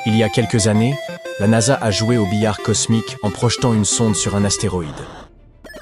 Il y a quelques années, la NASA a joué au billard cosmique en projetant une sonde sur un astéroïde.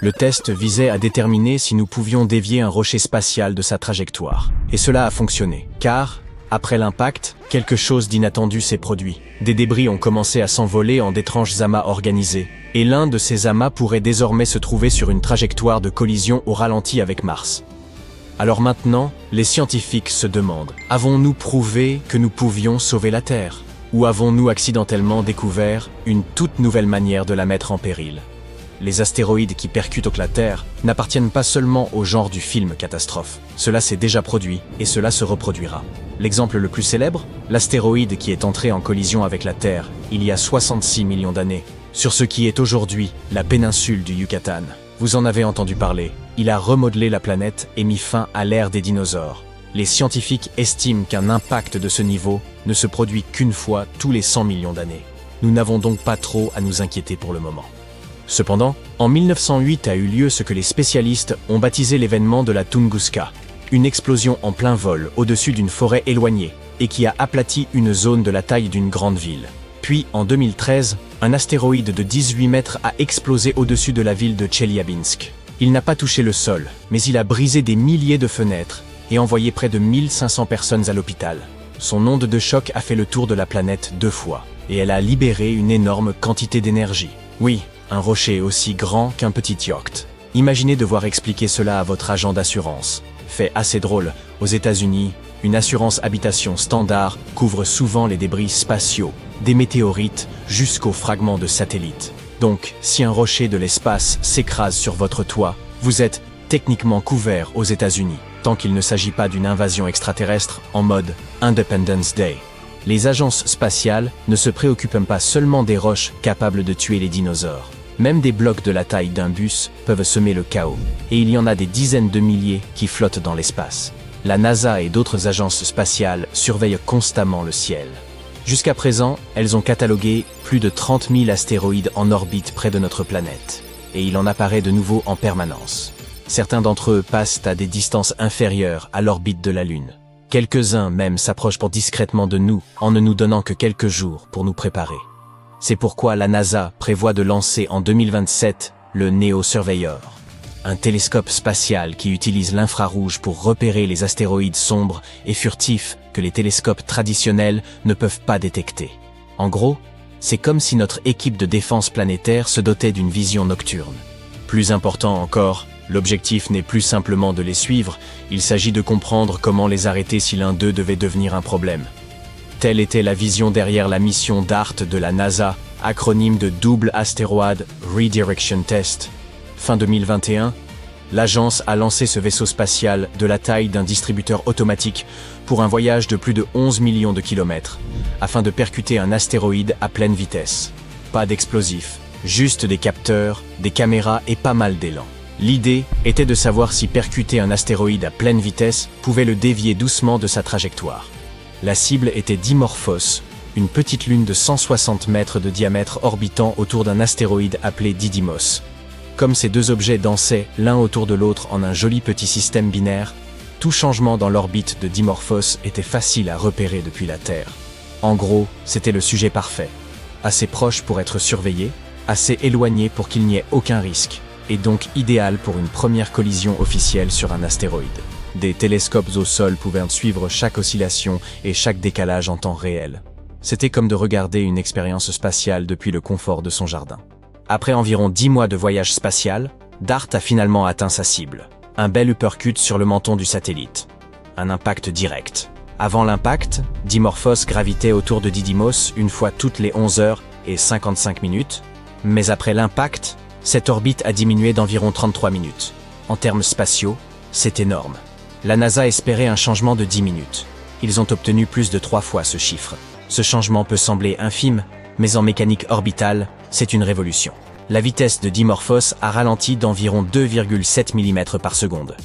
Le test visait à déterminer si nous pouvions dévier un rocher spatial de sa trajectoire. Et cela a fonctionné, car, après l'impact, quelque chose d'inattendu s'est produit. Des débris ont commencé à s'envoler en d'étranges amas organisés, et l'un de ces amas pourrait désormais se trouver sur une trajectoire de collision au ralenti avec Mars. Alors maintenant, les scientifiques se demandent, avons-nous prouvé que nous pouvions sauver la Terre ? Ou avons-nous accidentellement découvert une toute nouvelle manière de la mettre en péril ? Les astéroïdes qui percutent la Terre n'appartiennent pas seulement au genre du film catastrophe. Cela s'est déjà produit et cela se reproduira. L'exemple le plus célèbre, l'astéroïde qui est entré en collision avec la Terre il y a 66 millions d'années, sur ce qui est aujourd'hui la péninsule du Yucatan. Vous en avez entendu parler, il a remodelé la planète et mis fin à l'ère des dinosaures. Les scientifiques estiment qu'un impact de ce niveau ne se produit qu'une fois tous les 100 millions d'années. Nous n'avons donc pas trop à nous inquiéter pour le moment. Cependant, en 1908 a eu lieu ce que les spécialistes ont baptisé l'événement de la Tunguska, une explosion en plein vol au-dessus d'une forêt éloignée et qui a aplati une zone de la taille d'une grande ville. Puis, en 2013, un astéroïde de 18 mètres a explosé au-dessus de la ville de Tcheliabinsk. Il n'a pas touché le sol, mais il a brisé des milliers de fenêtres et envoyé près de 1500 personnes à l'hôpital. Son onde de choc a fait le tour de la planète 2 fois, et elle a libéré une énorme quantité d'énergie. Oui, un rocher aussi grand qu'un petit yacht. Imaginez devoir expliquer cela à votre agent d'assurance. Fait assez drôle, aux États-Unis, une assurance habitation standard couvre souvent les débris spatiaux, des météorites jusqu'aux fragments de satellites. Donc, si un rocher de l'espace s'écrase sur votre toit, vous êtes techniquement couvert aux États-Unis, tant qu'il ne s'agit pas d'une invasion extraterrestre en mode Independence Day. Les agences spatiales ne se préoccupent pas seulement des roches capables de tuer les dinosaures. Même des blocs de la taille d'un bus peuvent semer le chaos, et il y en a des dizaines de milliers qui flottent dans l'espace. La NASA et d'autres agences spatiales surveillent constamment le ciel. Jusqu'à présent, elles ont catalogué plus de 30 000 astéroïdes en orbite près de notre planète, et il en apparaît de nouveaux en permanence. Certains d'entre eux passent à des distances inférieures à l'orbite de la Lune. Quelques-uns même s'approchent discrètement de nous en ne nous donnant que quelques jours pour nous préparer. C'est pourquoi la NASA prévoit de lancer en 2027 le NEO Surveyor, un télescope spatial qui utilise l'infrarouge pour repérer les astéroïdes sombres et furtifs que les télescopes traditionnels ne peuvent pas détecter. En gros, c'est comme si notre équipe de défense planétaire se dotait d'une vision nocturne. Plus important encore, l'objectif n'est plus simplement de les suivre, il s'agit de comprendre comment les arrêter si l'un d'eux devait devenir un problème. Telle était la vision derrière la mission DART de la NASA, acronyme de Double Asteroid Redirection Test. Fin 2021, l'agence a lancé ce vaisseau spatial de la taille d'un distributeur automatique pour un voyage de plus de 11 millions de kilomètres, afin de percuter un astéroïde à pleine vitesse. Pas d'explosifs, juste des capteurs, des caméras et pas mal d'élan. L'idée était de savoir si percuter un astéroïde à pleine vitesse pouvait le dévier doucement de sa trajectoire. La cible était Dimorphos, une petite lune de 160 mètres de diamètre orbitant autour d'un astéroïde appelé Didymos. Comme ces deux objets dansaient l'un autour de l'autre en un joli petit système binaire, tout changement dans l'orbite de Dimorphos était facile à repérer depuis la Terre. En gros, c'était le sujet parfait. Assez proche pour être surveillé, assez éloigné pour qu'il n'y ait aucun risque, et donc idéal pour une première collision officielle sur un astéroïde. Des télescopes au sol pouvaient suivre chaque oscillation et chaque décalage en temps réel. C'était comme de regarder une expérience spatiale depuis le confort de son jardin. Après environ 10 mois de voyage spatial, DART a finalement atteint sa cible. Un bel uppercut sur le menton du satellite. Un impact direct. Avant l'impact, Dimorphos gravitait autour de Didymos une fois toutes les 11 heures et 55 minutes. Mais après l'impact, cette orbite a diminué d'environ 33 minutes. En termes spatiaux, c'est énorme. La NASA espérait un changement de 10 minutes. Ils ont obtenu plus de 3 fois ce chiffre. Ce changement peut sembler infime, mais en mécanique orbitale, c'est une révolution. La vitesse de Dimorphos a ralenti d'environ 2,7 mm par seconde.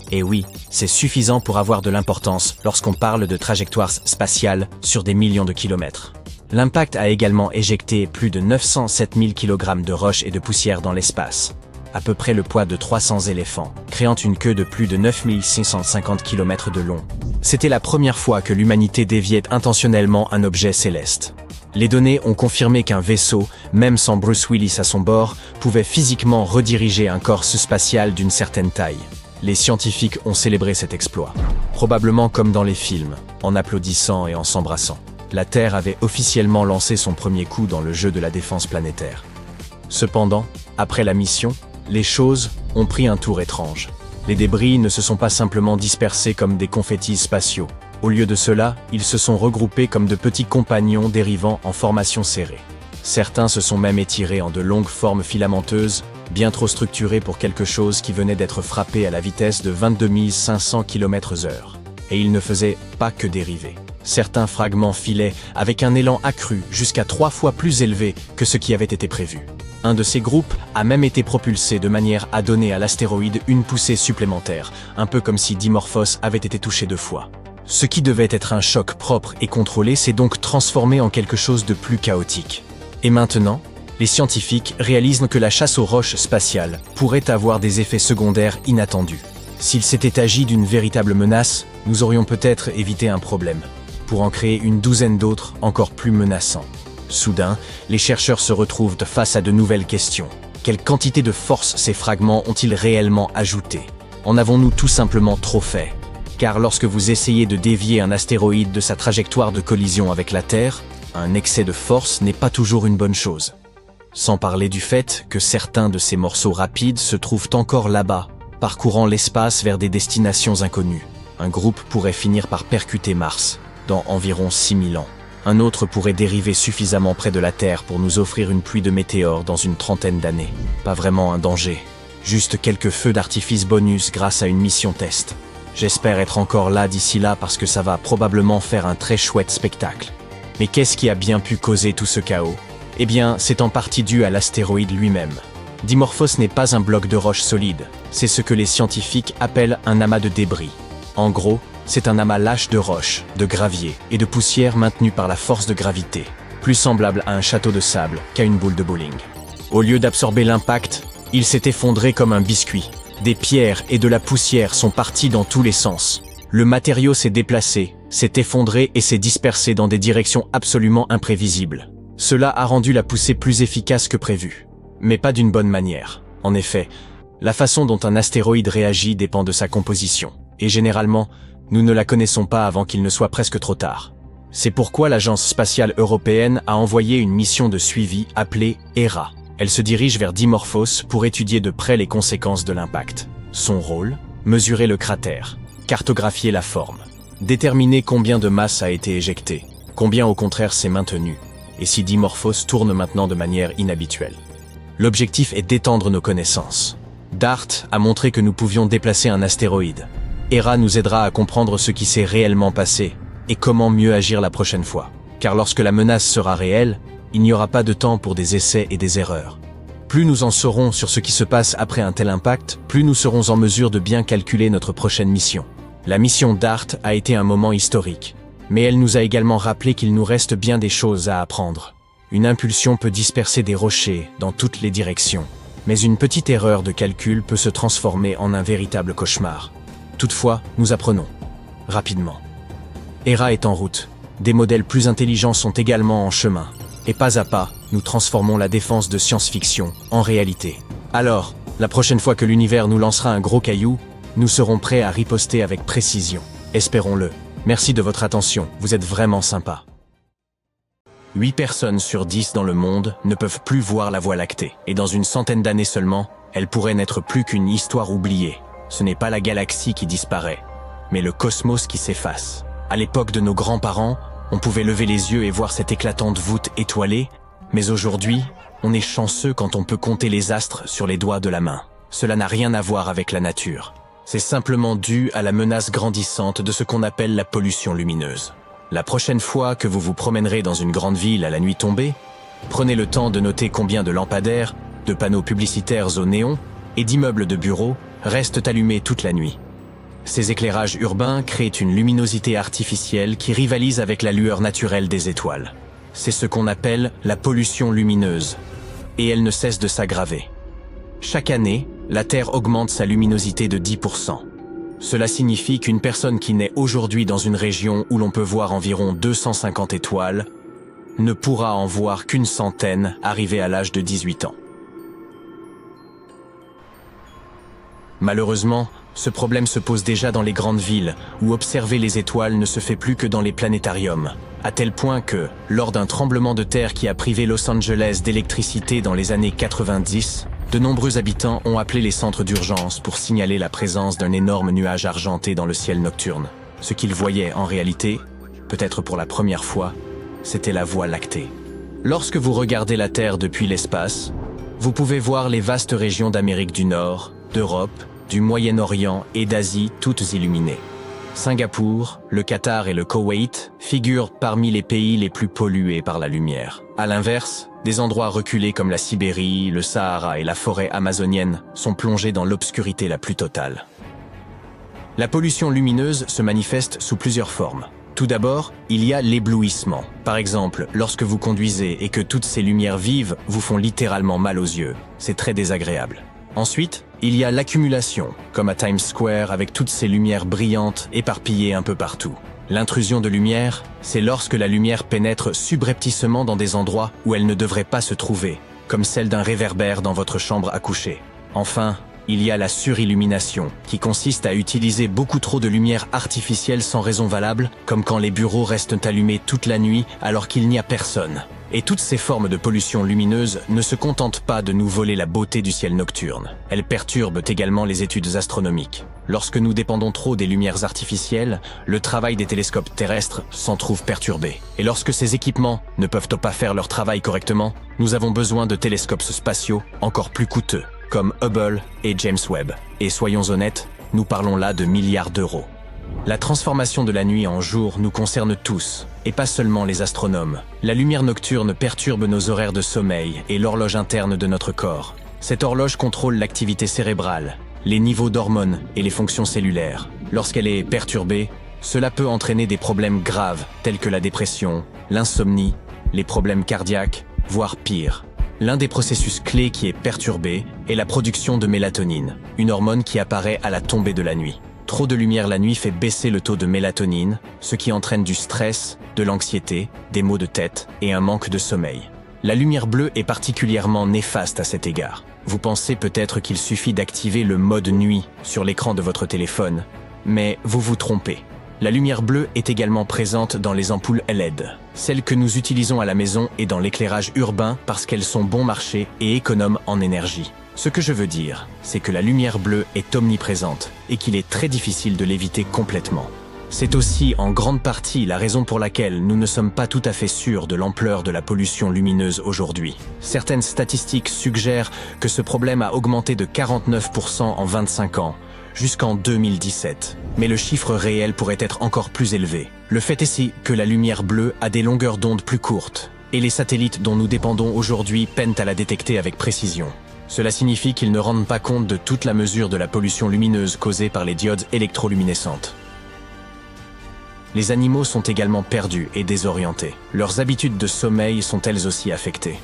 Et oui, c'est suffisant pour avoir de l'importance lorsqu'on parle de trajectoires spatiales sur des millions de kilomètres. L'impact a également éjecté plus de 907 000 kg de roches et de poussière dans l'espace, à peu près le poids de 300 éléphants, créant une queue de plus de 9650 km de long. C'était la première fois que l'humanité déviait intentionnellement un objet céleste. Les données ont confirmé qu'un vaisseau, même sans Bruce Willis à son bord, pouvait physiquement rediriger un corps spatial d'une certaine taille. Les scientifiques ont célébré cet exploit, probablement comme dans les films, en applaudissant et en s'embrassant. La Terre avait officiellement lancé son premier coup dans le jeu de la défense planétaire. Cependant, après la mission, les choses ont pris un tour étrange. Les débris ne se sont pas simplement dispersés comme des confettis spatiaux. Au lieu de cela, ils se sont regroupés comme de petits compagnons dérivant en formation serrée. Certains se sont même étirés en de longues formes filamenteuses, bien trop structurées pour quelque chose qui venait d'être frappé à la vitesse de 22 500 km/h. Et ils ne faisaient pas que dériver. Certains fragments filaient avec un élan accru jusqu'à 3 fois plus élevé que ce qui avait été prévu. Un de ces groupes a même été propulsé de manière à donner à l'astéroïde une poussée supplémentaire, un peu comme si Dimorphos avait été touché 2 fois. Ce qui devait être un choc propre et contrôlé s'est donc transformé en quelque chose de plus chaotique. Et maintenant, les scientifiques réalisent que la chasse aux roches spatiales pourrait avoir des effets secondaires inattendus. S'il s'était agi d'une véritable menace, nous aurions peut-être évité un problème, pour en créer une douzaine d'autres encore plus menaçants. Soudain, les chercheurs se retrouvent face à de nouvelles questions. Quelle quantité de force ces fragments ont-ils réellement ajouté? En avons-nous tout simplement trop fait? Car lorsque vous essayez de dévier un astéroïde de sa trajectoire de collision avec la Terre, un excès de force n'est pas toujours une bonne chose. Sans parler du fait que certains de ces morceaux rapides se trouvent encore là-bas, parcourant l'espace vers des destinations inconnues. Un groupe pourrait finir par percuter Mars, dans environ 6000 ans. Un autre pourrait dériver suffisamment près de la Terre pour nous offrir une pluie de météores dans une trentaine d'années. Pas vraiment un danger, juste quelques feux d'artifice bonus grâce à une mission test. J'espère être encore là d'ici là parce que ça va probablement faire un très chouette spectacle. Mais qu'est-ce qui a bien pu causer tout ce chaos? Eh bien, c'est en partie dû à l'astéroïde lui-même. Dimorphos n'est pas un bloc de roche solide, c'est ce que les scientifiques appellent un amas de débris. En gros, c'est un amas lâche de roches, de gravier et de poussière maintenu par la force de gravité, plus semblable à un château de sable qu'à une boule de bowling. Au lieu d'absorber l'impact, il s'est effondré comme un biscuit. Des pierres et de la poussière sont parties dans tous les sens. Le matériau s'est déplacé, s'est effondré et s'est dispersé dans des directions absolument imprévisibles. Cela a rendu la poussée plus efficace que prévu. Mais pas d'une bonne manière. En effet, la façon dont un astéroïde réagit dépend de sa composition. Et généralement, nous ne la connaissons pas avant qu'il ne soit presque trop tard. C'est pourquoi l'Agence spatiale européenne a envoyé une mission de suivi appelée ERA. Elle se dirige vers Dimorphos pour étudier de près les conséquences de l'impact. Son rôle, mesurer le cratère, cartographier la forme, déterminer combien de masse a été éjectée, combien au contraire s'est maintenu, et si Dimorphos tourne maintenant de manière inhabituelle. L'objectif est d'étendre nos connaissances. DART a montré que nous pouvions déplacer un astéroïde. ERA nous aidera à comprendre ce qui s'est réellement passé et comment mieux agir la prochaine fois. Car lorsque la menace sera réelle, il n'y aura pas de temps pour des essais et des erreurs. Plus nous en saurons sur ce qui se passe après un tel impact, plus nous serons en mesure de bien calculer notre prochaine mission. La mission DART a été un moment historique, mais elle nous a également rappelé qu'il nous reste bien des choses à apprendre. Une impulsion peut disperser des rochers dans toutes les directions, mais une petite erreur de calcul peut se transformer en un véritable cauchemar. Toutefois, nous apprenons. Rapidement. ERA est en route. Des modèles plus intelligents sont également en chemin. Et pas à pas, nous transformons la défense de science-fiction en réalité. Alors, la prochaine fois que l'univers nous lancera un gros caillou, nous serons prêts à riposter avec précision. Espérons-le. Merci de votre attention, vous êtes vraiment sympa. 8 personnes sur 10 dans le monde ne peuvent plus voir la Voie lactée. Et dans une centaine d'années seulement, elle pourrait n'être plus qu'une histoire oubliée. Ce n'est pas la galaxie qui disparaît, mais le cosmos qui s'efface. À l'époque de nos grands-parents, on pouvait lever les yeux et voir cette éclatante voûte étoilée, mais aujourd'hui, on est chanceux quand on peut compter les astres sur les doigts de la main. Cela n'a rien à voir avec la nature. C'est simplement dû à la menace grandissante de ce qu'on appelle la pollution lumineuse. La prochaine fois que vous vous promènerez dans une grande ville à la nuit tombée, prenez le temps de noter combien de lampadaires, de panneaux publicitaires au néon et d'immeubles de bureaux restent allumés toute la nuit. Ces éclairages urbains créent une luminosité artificielle qui rivalise avec la lueur naturelle des étoiles. C'est ce qu'on appelle la pollution lumineuse, et elle ne cesse de s'aggraver. Chaque année, la Terre augmente sa luminosité de 10%. Cela signifie qu'une personne qui naît aujourd'hui dans une région où l'on peut voir environ 250 étoiles ne pourra en voir qu'une centaine arrivée à l'âge de 18 ans. Malheureusement, ce problème se pose déjà dans les grandes villes, où observer les étoiles ne se fait plus que dans les planétariums, à tel point que, lors d'un tremblement de terre qui a privé Los Angeles d'électricité dans les années 90, de nombreux habitants ont appelé les centres d'urgence pour signaler la présence d'un énorme nuage argenté dans le ciel nocturne. Ce qu'ils voyaient en réalité, peut-être pour la première fois, c'était la Voie lactée. Lorsque vous regardez la Terre depuis l'espace, vous pouvez voir les vastes régions d'Amérique du Nord, d'Europe, du Moyen-Orient et d'Asie toutes illuminées. Singapour, le Qatar et le Koweït figurent parmi les pays les plus pollués par la lumière. À l'inverse, des endroits reculés comme la Sibérie, le Sahara et la forêt amazonienne sont plongés dans l'obscurité la plus totale. La pollution lumineuse se manifeste sous plusieurs formes. Tout d'abord, il y a l'éblouissement. Par exemple, lorsque vous conduisez et que toutes ces lumières vives vous font littéralement mal aux yeux. C'est très désagréable. Ensuite, il y a l'accumulation, comme à Times Square avec toutes ces lumières brillantes éparpillées un peu partout. L'intrusion de lumière, c'est lorsque la lumière pénètre subrepticement dans des endroits où elle ne devrait pas se trouver, comme celle d'un réverbère dans votre chambre à coucher. Enfin, il y a la surillumination, qui consiste à utiliser beaucoup trop de lumière artificielle sans raison valable, comme quand les bureaux restent allumés toute la nuit alors qu'il n'y a personne. Et toutes ces formes de pollution lumineuse ne se contentent pas de nous voler la beauté du ciel nocturne. Elles perturbent également les études astronomiques. Lorsque nous dépendons trop des lumières artificielles, le travail des télescopes terrestres s'en trouve perturbé. Et lorsque ces équipements ne peuvent pas faire leur travail correctement, nous avons besoin de télescopes spatiaux encore plus coûteux, comme Hubble et James Webb. Et soyons honnêtes, nous parlons là de milliards d'euros. La transformation de la nuit en jour nous concerne tous, et pas seulement les astronomes. La lumière nocturne perturbe nos horaires de sommeil et l'horloge interne de notre corps. Cette horloge contrôle l'activité cérébrale, les niveaux d'hormones et les fonctions cellulaires. Lorsqu'elle est perturbée, cela peut entraîner des problèmes graves tels que la dépression, l'insomnie, les problèmes cardiaques, voire pire. L'un des processus clés qui est perturbé est la production de mélatonine, une hormone qui apparaît à la tombée de la nuit. Trop de lumière la nuit fait baisser le taux de mélatonine, ce qui entraîne du stress, de l'anxiété, des maux de tête et un manque de sommeil. La lumière bleue est particulièrement néfaste à cet égard. Vous pensez peut-être qu'il suffit d'activer le mode nuit sur l'écran de votre téléphone, mais vous vous trompez. La lumière bleue est également présente dans les ampoules LED, celles que nous utilisons à la maison et dans l'éclairage urbain parce qu'elles sont bon marché et économes en énergie. Ce que je veux dire, c'est que la lumière bleue est omniprésente et qu'il est très difficile de l'éviter complètement. C'est aussi en grande partie la raison pour laquelle nous ne sommes pas tout à fait sûrs de l'ampleur de la pollution lumineuse aujourd'hui. Certaines statistiques suggèrent que ce problème a augmenté de 49% en 25 ans, jusqu'en 2017. Mais le chiffre réel pourrait être encore plus élevé. Le fait est que la lumière bleue a des longueurs d'onde plus courtes, et les satellites dont nous dépendons aujourd'hui peinent à la détecter avec précision. Cela signifie qu'ils ne rendent pas compte de toute la mesure de la pollution lumineuse causée par les diodes électroluminescentes. Les animaux sont également perdus et désorientés. Leurs habitudes de sommeil sont elles aussi affectées.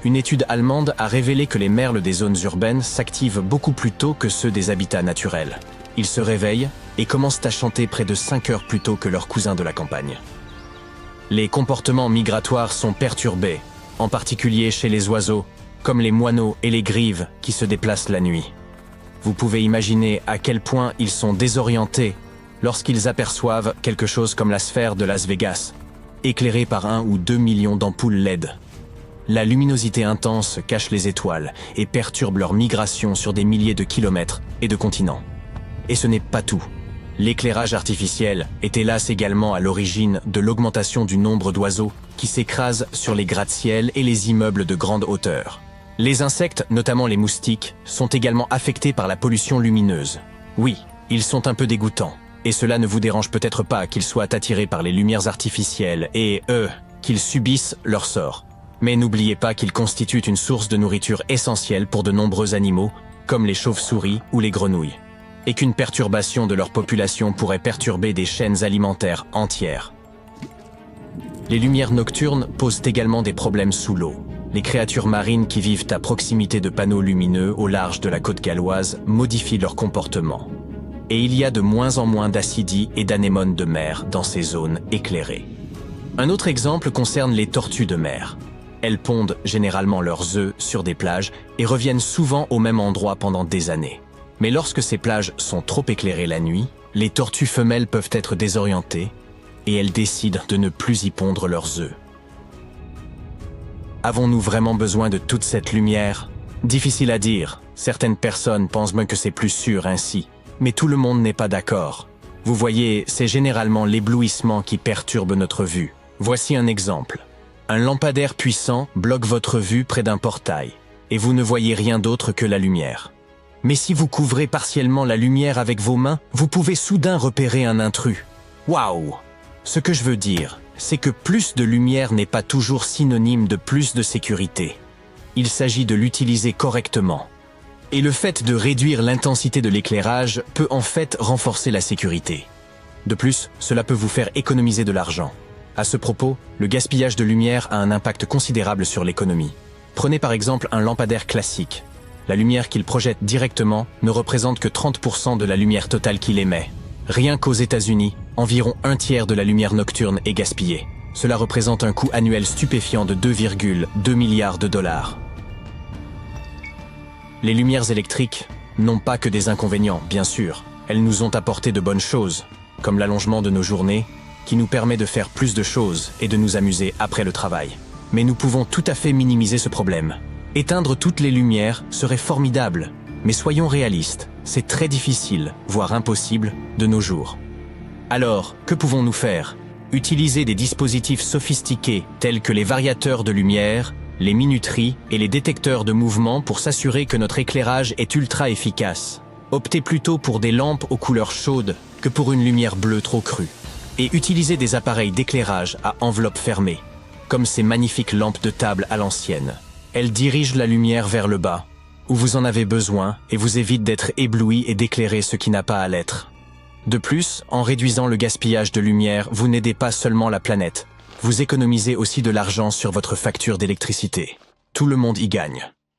Une étude allemande a révélé que les merles des zones urbaines s'activent beaucoup plus tôt que ceux des habitats naturels. Ils se réveillent et commencent à chanter près de 5 heures plus tôt que leurs cousins de la campagne. Les comportements migratoires sont perturbés, en particulier chez les oiseaux, comme les moineaux et les grives qui se déplacent la nuit. Vous pouvez imaginer à quel point ils sont désorientés lorsqu'ils aperçoivent quelque chose comme la sphère de Las Vegas, éclairée par 1 ou 2 millions d'ampoules LED. La luminosité intense cache les étoiles et perturbe leur migration sur des milliers de kilomètres et de continents. Et ce n'est pas tout. L'éclairage artificiel est hélas également à l'origine de l'augmentation du nombre d'oiseaux qui s'écrasent sur les gratte-ciel et les immeubles de grande hauteur. Les insectes, notamment les moustiques, sont également affectés par la pollution lumineuse. Oui, ils sont un peu dégoûtants, et cela ne vous dérange peut-être pas qu'ils soient attirés par les lumières artificielles et, qu'ils subissent leur sort. Mais n'oubliez pas qu'ils constituent une source de nourriture essentielle pour de nombreux animaux, comme les chauves-souris ou les grenouilles, et qu'une perturbation de leur population pourrait perturber des chaînes alimentaires entières. Les lumières nocturnes posent également des problèmes sous l'eau. Les créatures marines qui vivent à proximité de panneaux lumineux au large de la côte galloise modifient leur comportement. Et il y a de moins en moins d'acidies et d'anémones de mer dans ces zones éclairées. Un autre exemple concerne les tortues de mer. Elles pondent généralement leurs œufs sur des plages et reviennent souvent au même endroit pendant des années. Mais lorsque ces plages sont trop éclairées la nuit, les tortues femelles peuvent être désorientées et elles décident de ne plus y pondre leurs œufs. Avons-nous vraiment besoin de toute cette lumière? Difficile à dire. Certaines personnes pensent même que c'est plus sûr ainsi. Mais tout le monde n'est pas d'accord. Vous voyez, c'est généralement l'éblouissement qui perturbe notre vue. Voici un exemple. Un lampadaire puissant bloque votre vue près d'un portail, et vous ne voyez rien d'autre que la lumière. Mais si vous couvrez partiellement la lumière avec vos mains, vous pouvez soudain repérer un intrus. Waouh! Ce que je veux dire, c'est que plus de lumière n'est pas toujours synonyme de plus de sécurité. Il s'agit de l'utiliser correctement. Et le fait de réduire l'intensité de l'éclairage peut en fait renforcer la sécurité. De plus, cela peut vous faire économiser de l'argent. À ce propos, le gaspillage de lumière a un impact considérable sur l'économie. Prenez par exemple un lampadaire classique. La lumière qu'il projette directement ne représente que 30% de la lumière totale qu'il émet. Rien qu'aux États-Unis, environ un tiers de la lumière nocturne est gaspillée. Cela représente un coût annuel stupéfiant de 2,2 milliards de dollars. Les lumières électriques n'ont pas que des inconvénients, bien sûr. Elles nous ont apporté de bonnes choses, comme l'allongement de nos journées, qui nous permet de faire plus de choses et de nous amuser après le travail. Mais nous pouvons tout à fait minimiser ce problème. Éteindre toutes les lumières serait formidable, mais soyons réalistes, c'est très difficile, voire impossible, de nos jours. Alors, que pouvons-nous faire? Utiliser des dispositifs sophistiqués tels que les variateurs de lumière, les minuteries et les détecteurs de mouvement pour s'assurer que notre éclairage est ultra efficace. Optez plutôt pour des lampes aux couleurs chaudes que pour une lumière bleue trop crue. Et utilisez des appareils d'éclairage à enveloppe fermée, comme ces magnifiques lampes de table à l'ancienne. Elles dirigent la lumière vers le bas, où vous en avez besoin, et vous évitent d'être ébloui et d'éclairer ce qui n'a pas à l'être. De plus, en réduisant le gaspillage de lumière, vous n'aidez pas seulement la planète, vous économisez aussi de l'argent sur votre facture d'électricité. Tout le monde y gagne.